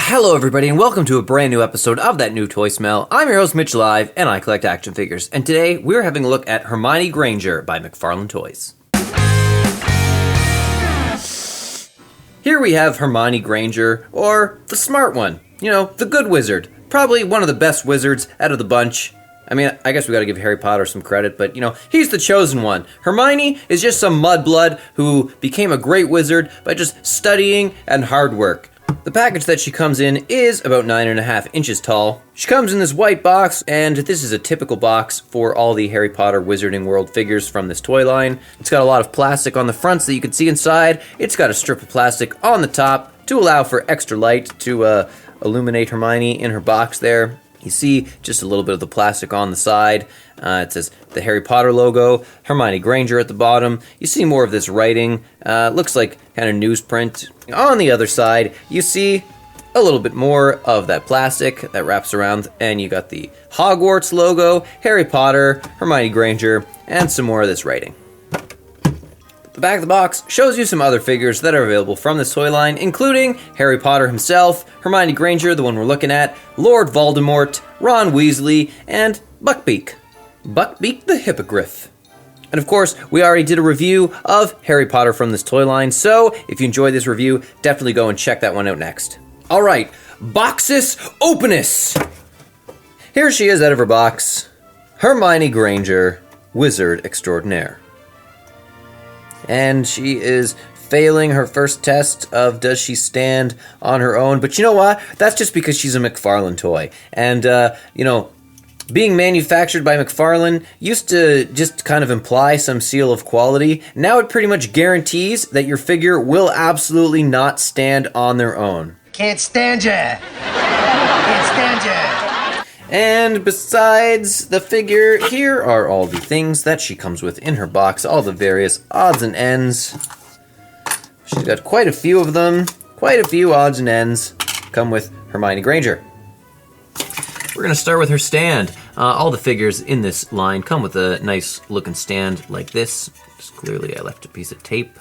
Hello everybody and welcome to a brand new episode of That New Toy Smell. I'm your host Mitch Live and I collect action figures. And today we're having a look at Hermione Granger by McFarlane Toys. Here we have Hermione Granger, or the smart one. You know, the good wizard. Probably one of the best wizards out of the bunch. I mean, I guess we gotta give Harry Potter some credit, but, you know, he's the chosen one. Hermione is just some mudblood who became a great wizard by just studying and hard work. The package that she comes in is about 9.5 inches tall. She comes in this white box, and this is a typical box for all the Harry Potter Wizarding World figures from this toy line. It's got a lot of plastic on the front so that you can see inside. It's got a strip of plastic on the top to allow for extra light to illuminate Hermione in her box there. You see just a little bit of the plastic on the side. It says the Harry Potter logo, Hermione Granger at the bottom. You see more of this writing. Looks like kind of newsprint. On the other side, you see a little bit more of that plastic that wraps around, and you got the Hogwarts logo, Harry Potter, Hermione Granger, and some more of this writing. The back of the box shows you some other figures that are available from this toy line, including Harry Potter himself, Hermione Granger, the one we're looking at, Lord Voldemort, Ron Weasley, and Buckbeak. Buckbeak the Hippogriff. And of course, we already did a review of Harry Potter from this toy line, so if you enjoyed this review, definitely go and check that one out next. Alright, Boxus Opinus! Here she is out of her box. Hermione Granger, Wizard Extraordinaire. And she is failing her first test of does she stand on her own. But you know what? That's just because she's a McFarlane toy. And, you know, being manufactured by McFarlane used to just kind of imply some seal of quality. Now it pretty much guarantees that your figure will absolutely not stand on their own. Can't stand ya! Can't stand ya! And besides the figure, here are all the things that she comes with in her box, all the various odds and ends. She's got quite a few of them, quite a few odds and ends come with Hermione Granger. We're going to start with her stand. All the figures in this line come with a nice looking stand like this. Just clearly I left a piece of tape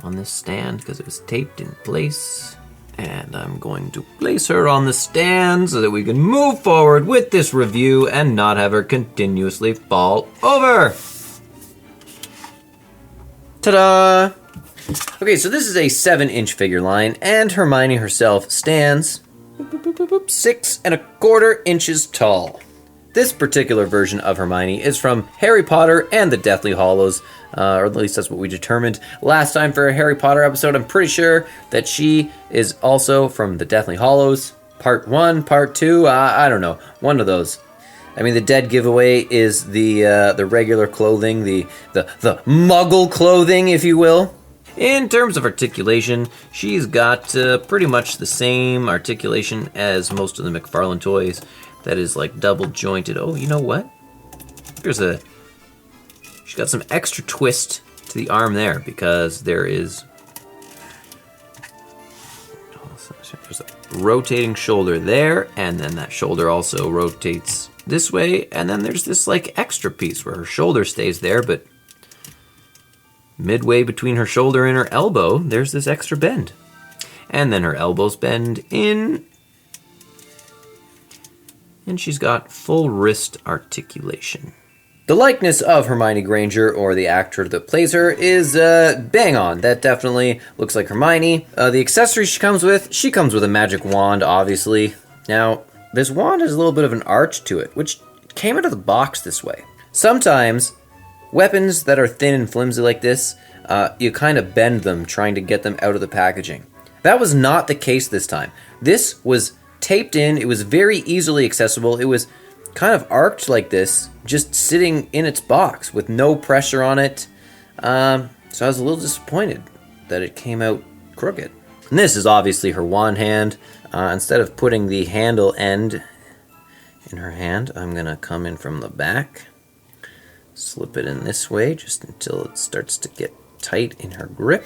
on this stand because it was taped in place. And I'm going to place her on the stand so that we can move forward with this review and not have her continuously fall over. Ta-da! Okay, so this is a 7-inch figure line, and Hermione herself stands 6.25 inches tall. This particular version of Hermione is from Harry Potter and the Deathly Hallows, or at least that's what we determined last time for a Harry Potter episode. I'm pretty sure that she is also from the Deathly Hallows, part 1, part 2, I don't know, one of those. I mean, the dead giveaway is the regular clothing, the muggle clothing, if you will. In terms of articulation, she's got pretty much the same articulation as most of the McFarlane toys. That is like double jointed. Oh, you know what? She's got some extra twist to the arm there because there's a rotating shoulder there, and then that shoulder also rotates this way, and then there's this like extra piece where her shoulder stays there, but midway between her shoulder and her elbow, there's this extra bend. And then her elbows bend in, and she's got full wrist articulation. The likeness of Hermione Granger, or the actor that plays her, is bang on. That definitely looks like Hermione. The accessories she comes with a magic wand, obviously. Now, this wand has a little bit of an arch to it, which came out of the box this way. Sometimes, weapons that are thin and flimsy like this, you kind of bend them trying to get them out of the packaging. That was not the case this time. This was taped in, it was very easily accessible, it was kind of arced like this, just sitting in its box with no pressure on it. So I was a little disappointed that it came out crooked. And this is obviously her wand hand. Instead of putting the handle end in her hand, I'm gonna come in from the back, slip it in this way just until it starts to get tight in her grip.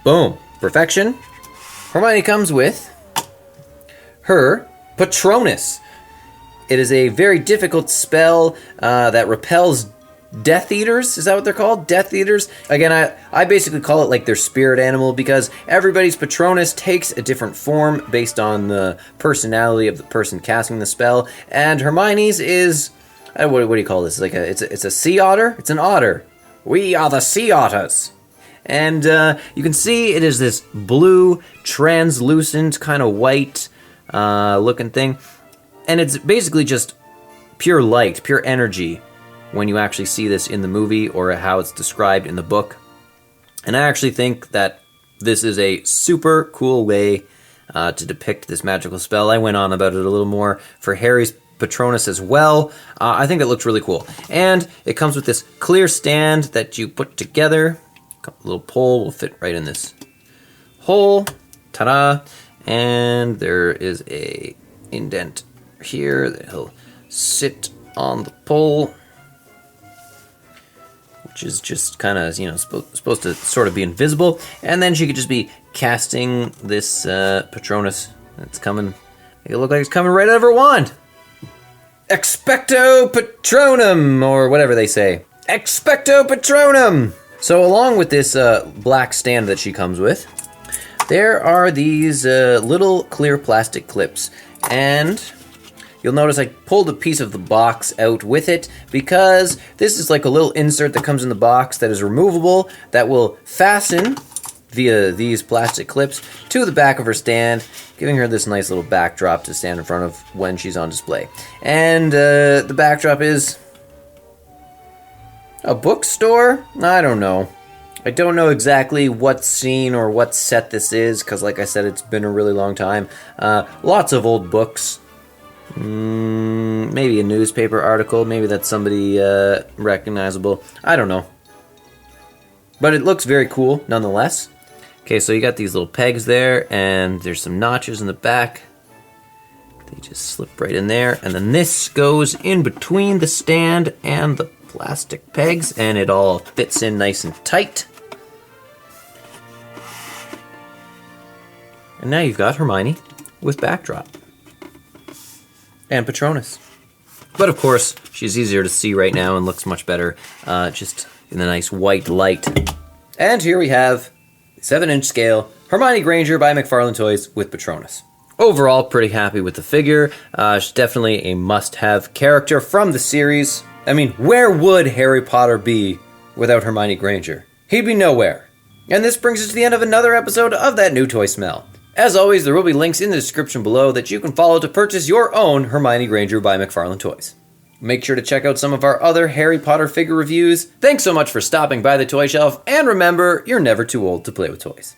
Boom, perfection. Hermione comes with her Patronus. It is a very difficult spell that repels Death Eaters. Is that what they're called? Death Eaters? Again, I basically call it like their spirit animal because everybody's Patronus takes a different form based on the personality of the person casting the spell. And Hermione's is, what do you call this? It's a sea otter? It's an otter. We are the sea otters. And you can see it is this blue, translucent, kind of white looking thing. And it's basically just pure light, pure energy when you actually see this in the movie or how it's described in the book. And I actually think that this is a super cool way to depict this magical spell. I went on about it a little more for Harry's Patronus as well. I think it looks really cool. And it comes with this clear stand that you put together. A little pole will fit right in this hole. Ta-da! And there is a indent here that he'll sit on the pole, which is just kind of, supposed to sort of be invisible. And then she could just be casting this Patronus. It's coming, make it look like it's coming right out of her wand. Expecto Patronum, or whatever they say. Expecto Patronum! So along with this black stand that she comes with, there are these little clear plastic clips. And you'll notice I pulled a piece of the box out with it because this is like a little insert that comes in the box that is removable that will fasten via these plastic clips to the back of her stand, giving her this nice little backdrop to stand in front of when she's on display. And the backdrop is a bookstore? I don't know. I don't know exactly what scene or what set this is, because like I said, it's been a really long time. Lots of old books. Maybe a newspaper article. Maybe that's somebody recognizable. I don't know. But it looks very cool, nonetheless. Okay, so you got these little pegs there, and there's some notches in the back. They just slip right in there, and then this goes in between the stand and the plastic pegs, and it all fits in nice and tight. And now you've got Hermione with backdrop. And Patronus. But of course, she's easier to see right now and looks much better just in the nice white light. And here we have 7-inch scale Hermione Granger by McFarlane Toys with Patronus. Overall, pretty happy with the figure. She's definitely a must-have character from the series. I mean, where would Harry Potter be without Hermione Granger? He'd be nowhere. And this brings us to the end of another episode of That New Toy Smell. As always, there will be links in the description below that you can follow to purchase your own Hermione Granger by McFarlane Toys. Make sure to check out some of our other Harry Potter figure reviews. Thanks so much for stopping by the Toy Shelf, and remember, you're never too old to play with toys.